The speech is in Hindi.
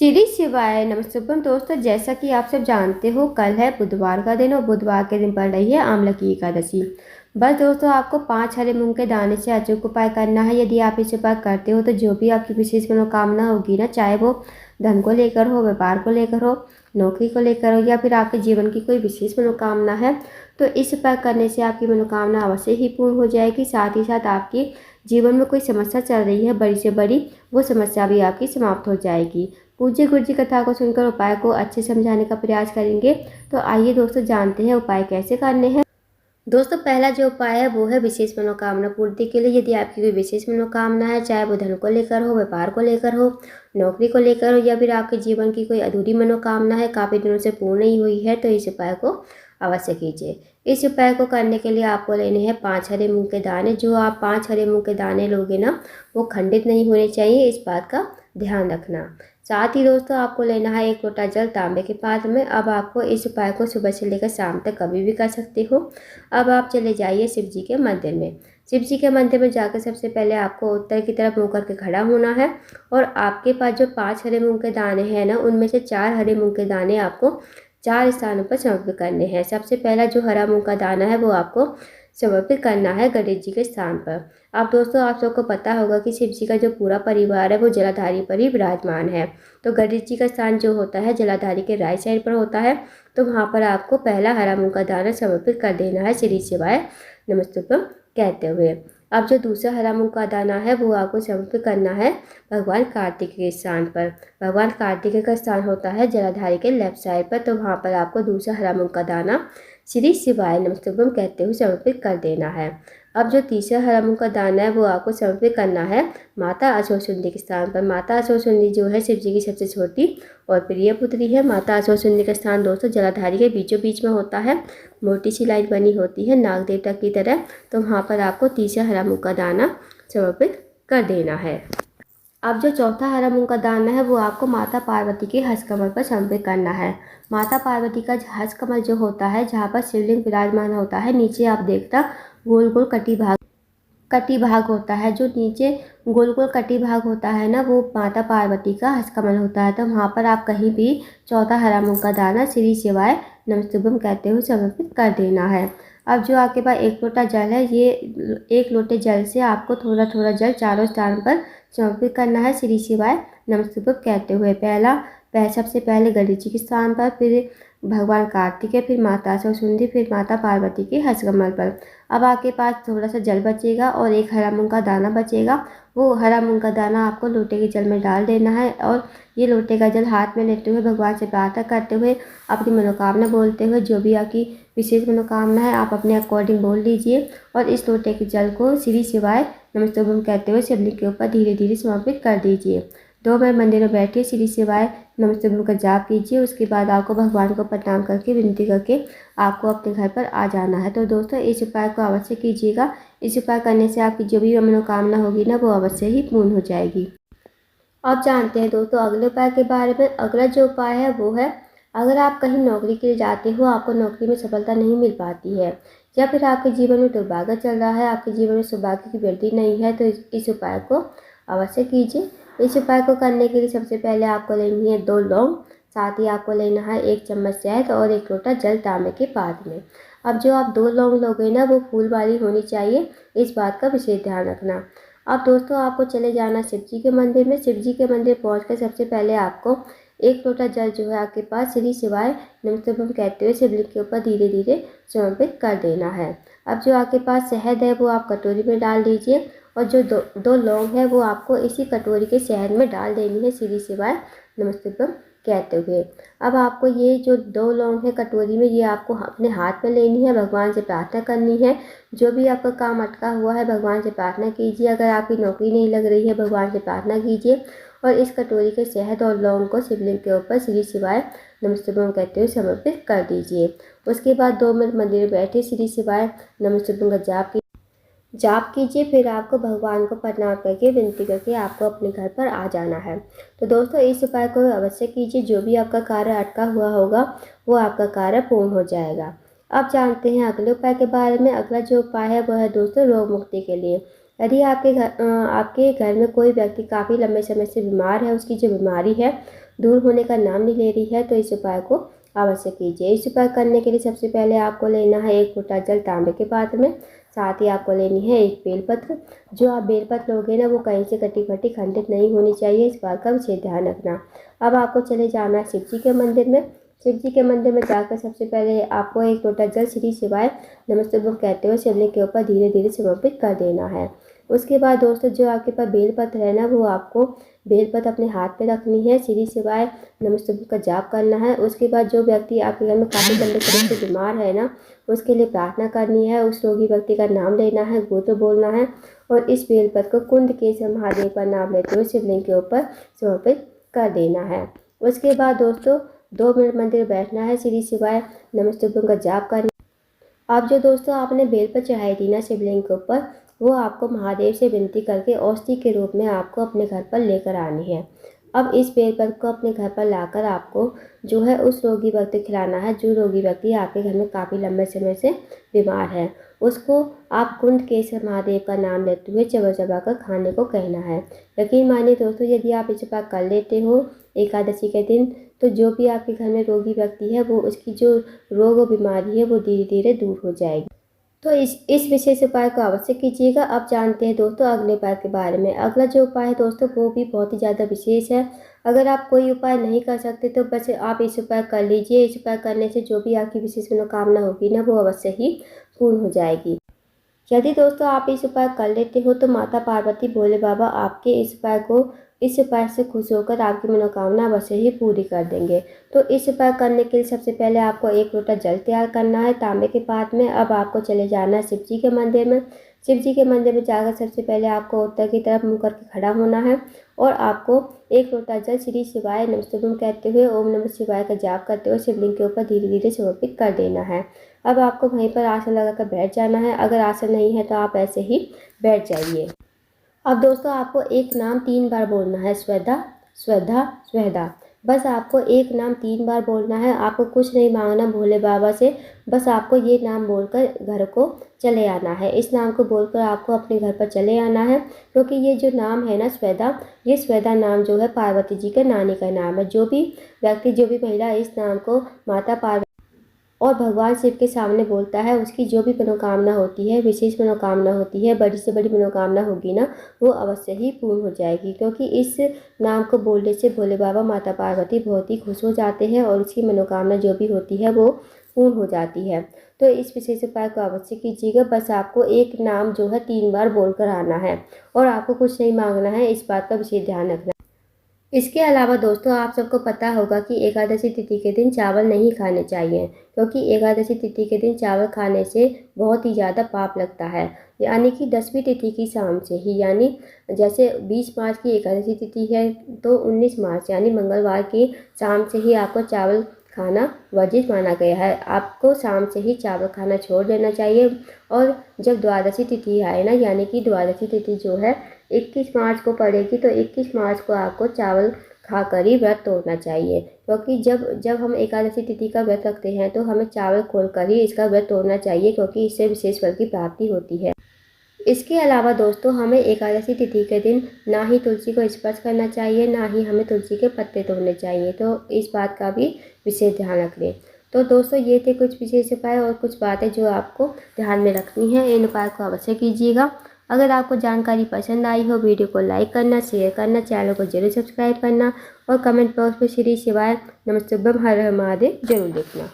श्री शिवाय नमस्तुभ्यं। दोस्तों, जैसा कि आप सब जानते हो, कल है बुधवार का दिन और बुधवार के दिन पड़ रही है आंवला की एकादशी। बस दोस्तों, आपको 5 हरे मूंग के दाने से अचूक उपाय करना है। यदि आप इस उपाय करते हो तो जो भी आपकी विशेष मनोकामना होगी ना, चाहे वो धन को लेकर हो, व्यापार को लेकर हो, नौकरी को लेकर हो, या फिर आपके जीवन की कोई विशेष मनोकामना है, तो इस उपाय करने से आपकी मनोकामना अवश्य ही पूर्ण हो जाएगी। साथ ही साथ आपकी जीवन में कोई समस्या चल रही है बड़ी से बड़ी, वो समस्या भी आपकी समाप्त हो जाएगी। पूज्य गुरु जी कथा को सुनकर उपाय को अच्छे समझाने का प्रयास करेंगे। तो आइए दोस्तों, जानते हैं उपाय कैसे करने हैं। दोस्तों, पहला जो उपाय है वो है विशेष मनोकामना पूर्ति के लिए। यदि आपकी कोई विशेष मनोकामना है, चाहे वो धन को लेकर हो, व्यापार को लेकर हो, नौकरी को लेकर हो, या फिर आपके जीवन की कोई अधूरी मनोकामना है, काफ़ी दिनों से पूर्ण नहीं हुई है, तो इस उपाय को अवश्य कीजिए। इस उपाय को करने के लिए आपको लेने हैं 5 हरे मूंग के दाने। जो आप 5 हरे मूंग के दाने लोगे ना, वो खंडित नहीं होने चाहिए, इस बात का ध्यान रखना। साथ ही दोस्तों, आपको लेना है 1 लोटा जल तांबे के पात्र में। अब आपको इस उपाय को सुबह से लेकर शाम तक कभी भी कर सकते हो। अब आप चले जाइए शिव जी के मंदिर में। शिव जी के मंदिर में जाकर सबसे पहले आपको उत्तर की तरफ मुँह करके खड़ा होना है, और आपके पास जो 5 हरे मूंग के दाने हैं ना, उनमें से 4 हरे मूंग के दाने आपको 4 स्थानों पर समर्पित करने हैं। सबसे पहला जो हरा मूंग का दाना है वो आपको समर्पित करना है गणेश जी के स्थान पर। अब दोस्तों, आप सबको पता होगा कि शिव जी का जो पूरा परिवार है वो जलाधारी पर ही विराजमान है। तो गणेश जी का स्थान जो होता है जलाधारी के राइट साइड पर होता है। तो वहाँ पर आपको पहला हरा मूंग का दाना समर्पित कर देना है श्री शिवाय नमस्तुभ्यं कहते हुए। अब जो दूसरा हरा मूंग का दाना है वो आपको समर्पित करना है भगवान कार्तिक के स्थान पर। भगवान कार्तिक का स्थान होता है जलाधारी के लेफ्ट साइड पर। तो वहाँ पर आपको दूसरा हरा मूंग का दाना श्री शिवाय नमस्तुभ्यं कहते हुए समर्पित कर देना है। अब जो तीसरा हरा मूंग का दाना है वो आपको समर्पित करना है माता अशोचुंडी के स्थान पर। माता अशोचुंडी जो है शिव जी की सबसे छोटी और प्रिय पुत्री है। माता अशोचुंडी का स्थान दोस्तों जलाधारी के बीचों बीच में होता है। मोटी सी लाइन बनी होती है नाग देवता की तरह। तो वहाँ पर आपको तीसरा हरा मूंग का दाना समर्पित कर देना है। अब जो चौथा हरा मूंग का दाना है वो आपको माता पार्वती के हस्तकमल पर समर्पित करना है। माता पार्वती का हस्तकमल जो होता है, जहाँ पर शिवलिंग विराजमान होता है, नीचे आप देखता गोल गोल कटी भाग होता है। जो नीचे गोल गोल कटी भाग होता है ना, वो माता पार्वती का हस्तकमल होता है। तो वहाँ पर आप कहीं भी चौथा हरा मूंग का दाना श्री शिवाय नमस्तुभ्यं कहते हुए समर्पित कर देना है। अब जो आपके पास 1 लोटा जल है, ये 1 लोटे जल से आपको थोड़ा थोड़ा जल चारों स्थान पर समर्पित करना है श्री शिवाय नमस्तुभ्यं कहते हुए। सबसे पहले गणेश जी के स्थान पर, फिर भगवान कार्तिक, फिर माता सरस्वती, फिर माता पार्वती के हस्तकमल पर। अब आपके पास थोड़ा सा जल बचेगा और 1 हरा मूंग का दाना बचेगा। वो हरा मूंग का दाना आपको लोटे के जल में डाल देना है, और ये लोटे का जल हाथ में लेते हुए भगवान से प्रार्थना करते हुए, अपनी मनोकामना बोलते हुए, जो भी आपकी विशेष मनोकामना है आप अपने अकॉर्डिंग बोल लीजिए। और इस लोटे के जल को श्री शिवाय नमस्तुभ्यं कहते हुए शिवलिंग के ऊपर धीरे धीरे समर्पित कर दीजिए। 2 मिनट मंदिर में बैठिए, श्री शिवाय नमस्तुभ्यं का जाप कीजिए। उसके बाद आपको भगवान को प्रणाम करके विनती करके आपको अपने घर पर आ जाना है। तो दोस्तों, इस उपाय को अवश्य कीजिएगा। इस उपाय करने से आपकी जो भी मनोकामना होगी ना, वो अवश्य ही पूर्ण हो जाएगी। अब जानते हैं दोस्तों अगले उपाय के बारे में। अगला जो उपाय है वो है, अगर आप कहीं नौकरी के लिए जाते हो, आपको नौकरी में सफलता नहीं मिल पाती है, या फिर आपके जीवन में दुर्भाग्य चल रहा है, आपके जीवन में सौभाग्य की वृद्धि नहीं है, तो इस उपाय को अवश्य कीजिए। इस उपाय को करने के लिए सबसे पहले आपको लेनी है 2 लौंग। साथ ही आपको लेना है 1 चम्मच शहद और 1 लोटा जल तांबे के पात्र में। अब जो आप 2 लौंग लोगे ना, वो फूल वाली होनी चाहिए, इस बात का विशेष ध्यान रखना। अब दोस्तों, आपको चले जाना शिव जी के मंदिर में। शिव जी के मंदिर पहुंचकर सबसे पहले आपको 1 लोटा जल जो है आपके पास श्री शिवाय नमस्तुभ्यं कहते हुए शिवलिंग के ऊपर धीरे धीरे समर्पित कर देना है। अब जो आपके पास शहद है वो आप कटोरी में डाल दीजिए, और जो दो लौंग है वो आपको इसी कटोरी के शहद में डाल देनी है श्री शिवाय नमस्तुभ्यं कहते हुए। अब आपको ये जो 2 लौंग है कटोरी में, ये आपको अपने हाथ में लेनी है, भगवान से प्रार्थना करनी है। जो भी आपका काम अटका हुआ है, भगवान से प्रार्थना कीजिए। अगर आपकी नौकरी नहीं लग रही है, भगवान से प्रार्थना कीजिए, और इस कटोरी के शहद और लौंग को शिवलिंग के ऊपर श्री शिवाय नमस्तुभ्यं कहते हुए समर्पित कर दीजिए। उसके बाद 2 मिनट मंदिर में बैठे श्री शिवाय नमस्तुभ्यं का जाप कीजिए। फिर आपको भगवान को प्रणाम करके विनती करके आपको अपने घर पर आ जाना है। तो दोस्तों, इस उपाय को अवश्य कीजिए। जो भी आपका कार्य अटका हुआ होगा, वो आपका कार्य पूर्ण हो जाएगा। अब जानते हैं अगले उपाय के बारे में। अगला जो उपाय है वो है दोस्तों रोग मुक्ति के लिए। यदि आपके घर में कोई व्यक्ति काफ़ी लंबे समय से बीमार है, उसकी जो बीमारी है दूर होने का नाम नहीं ले रही है, तो इस उपाय को अवश्य कीजिए। इस उपाय करने के लिए सबसे पहले आपको लेना है 1 लोटा जल तांबे के पात्र में। साथ ही आपको लेनी है 1 बेलपत्र। जो आप बेलपत्र लोगे ना वो कहीं से कटी फटी खंडित नहीं होनी चाहिए, इस बात का विशेष ध्यान रखना। अब आपको चले जाना है शिव जी के मंदिर में। शिव जी के मंदिर में जाकर सबसे पहले आपको 1 लोटा जल श्री शिवाय नमस्तुभ्यम कहते हुए शिवलिंग के ऊपर धीरे धीरे समर्पित कर देना है। उसके बाद दोस्तों जो आपके पास बेलपत्र है ना, वो आपको बेलपत्र अपने हाथ में रखनी है, श्री शिवाय नमस्तुभ्यम का जाप करना है। उसके बाद जो व्यक्ति आपके घर में काफ़ी लंबे समय से बीमार है ना, उसके लिए प्रार्थना करनी है, उस रोगी व्यक्ति का नाम लेना है, गोत्र बोलना है और इस बेलपत्र को कुंद केसर महादेव का नाम लेते हुए शिवलिंग के ऊपर समर्पित कर देना है। उसके बाद दोस्तों 2 मिनट मंदिर बैठना है, श्री शिवाय नमस्तुभ्यम का जाप करना। अब जो दोस्तों आपने बेलपत्र चढ़ाई थी ना शिवलिंग के ऊपर, वो आपको महादेव से विनती करके औषधि के रूप में आपको अपने घर पर लेकर आनी है। अब इस बेलपत्र को अपने घर पर लाकर आपको जो है उस रोगी व्यक्ति को खिलाना है, जो रोगी व्यक्ति आपके घर में काफ़ी लंबे समय से बीमार है। उसको आप कुंद केसर महादेव का नाम लेते हुए चबा चबा कर खाने को कहना है। यकीन मानिए दोस्तों, यदि आप इस उपाय कर लेते हो एकादशी के दिन, तो जो भी आपके घर में रोगी व्यक्ति है वो उसकी जो रोग और बीमारी है वो धीरे धीरे दूर हो जाएगी। तो इस विशेष उपाय को अवश्य कीजिएगा। अब जानते हैं दोस्तों अगले उपाय के बारे में। अगला जो उपाय है दोस्तों वो भी बहुत ही ज़्यादा विशेष है। अगर आप कोई उपाय नहीं कर सकते तो बस आप इस उपाय कर लीजिए। इस उपाय करने से जो भी आपकी विशेष मनोकामना होगी ना, वो अवश्य ही पूर्ण हो जाएगी। यदि दोस्तों आप इस उपाय कर लेते हो तो माता पार्वती भोले बाबा आपके इस उपाय से खुश होकर आपकी मनोकामना अवश्य ही पूरी कर देंगे। तो इस उपाय करने के लिए सबसे पहले आपको 1 लोटा जल तैयार करना है तांबे के पात्र में। अब आपको चले जाना है शिव जी के मंदिर में। शिव जी के मंदिर में जाकर सबसे पहले आपको उत्तर की तरफ मुँह करके खड़ा होना है और आपको 1 लोटा जल श्री शिवाय नमस्तुभ्यम कहते हुए ओम नमः शिवाय का जाप करते हुए शिवलिंग के ऊपर धीरे धीरे समर्पित कर देना है। अब आपको वहीं पर आसन लगाकर बैठ जाना है। अगर आसन नहीं है तो आप ऐसे ही बैठ जाइए। अब दोस्तों आपको एक नाम 3 बार बोलना है, स्वधा स्वधा स्वधा। बस आपको एक नाम 3 बार बोलना है। आपको कुछ नहीं मांगना भोले बाबा से, बस आपको ये नाम बोलकर घर को चले आना है। इस नाम को बोलकर आपको अपने घर पर चले आना है, क्योंकि ये जो नाम है ना स्वधा, ये स्वधा नाम जो है पार्वती जी के नानी का नाम है। जो भी व्यक्ति जो भी महिला इस नाम को माता पार्वती और भगवान शिव के सामने बोलता है, उसकी जो भी मनोकामना होती है, विशेष मनोकामना होती है, बड़ी से बड़ी मनोकामना होगी ना, वो अवश्य ही पूर्ण हो जाएगी। क्योंकि इस नाम को बोलने से भोले बाबा माता पार्वती बहुत ही खुश हो जाते हैं और उसकी मनोकामना जो भी होती है वो पूर्ण हो जाती है। तो इस विशेष उपाय को अवश्य कीजिएगा। बस आपको एक नाम जो है 3 बार बोलकर आना है और आपको कुछ नहीं मांगना है, इस बात का विशेष ध्यान रखना। इसके अलावा दोस्तों आप सबको पता होगा कि एकादशी तिथि के दिन चावल नहीं खाने चाहिए, क्योंकि एकादशी तिथि के दिन चावल खाने से बहुत ही ज़्यादा पाप लगता है। यानी कि 10वीं तिथि की शाम से ही, यानी जैसे 20 मार्च की एकादशी तिथि है तो 19 मार्च यानी मंगलवार की शाम से ही आपको चावल खाना वर्जित माना गया है। आपको शाम से ही चावल खाना छोड़ देना चाहिए। और जब द्वादशी तिथि आए ना, यानी कि द्वादशी तिथि जो है 21 मार्च को पड़ेगी, तो 21 मार्च को आपको चावल खाकर ही व्रत तोड़ना चाहिए। क्योंकि जब हम एकादशी तिथि का व्रत रखते हैं तो हमें चावल खोलकर ही इसका व्रत तोड़ना चाहिए, क्योंकि इससे विशेष फल की प्राप्ति होती है। इसके अलावा दोस्तों हमें एकादशी तिथि के दिन ना ही तुलसी को स्पर्श करना चाहिए, ना ही हमें तुलसी के पत्ते तोड़ने चाहिए। तो इस बात का भी विशेष ध्यान रखें। तो दोस्तों ये थे कुछ विशेष उपाय और कुछ बातें जो आपको ध्यान में रखनी है। इन उपाय को अवश्य कीजिएगा। अगर आपको जानकारी पसंद आई हो, वीडियो को लाइक करना, शेयर करना, चैनल को जरूर सब्सक्राइब करना और कमेंट बॉक्स में श्री शिवाय नमस्तुभ्यम हर हर महादेव जरूर लिखना।